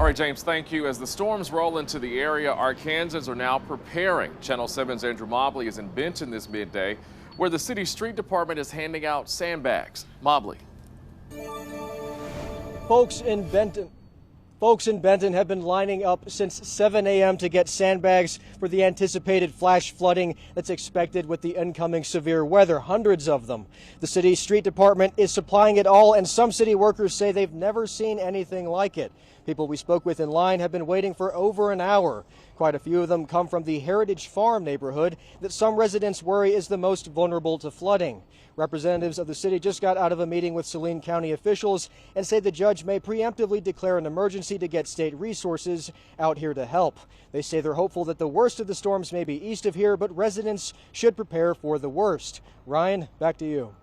right, James, thank you. As the storms roll into the area, Arkansans are now preparing. Channel 7's Andrew Mobley is in Benton this midday, where the city street department is handing out sandbags. Mobley. Folks in Benton have been lining up since 7 a.m. to get sandbags for the anticipated flash flooding that's expected with the incoming severe weather, hundreds of them. The city street department is supplying it all, and some city workers say they've never seen anything like it. People we spoke with in line have been waiting for over an hour. Quite a few of them come from the Heritage Farm neighborhood that some residents worry is the most vulnerable to flooding. Representatives of the city just got out of a meeting with Saline County officials and say the judge may preemptively declare an emergency to get state resources out here to help. They say they're hopeful that the worst of the storms may be east of here, but residents should prepare for the worst. Ryan, back to you.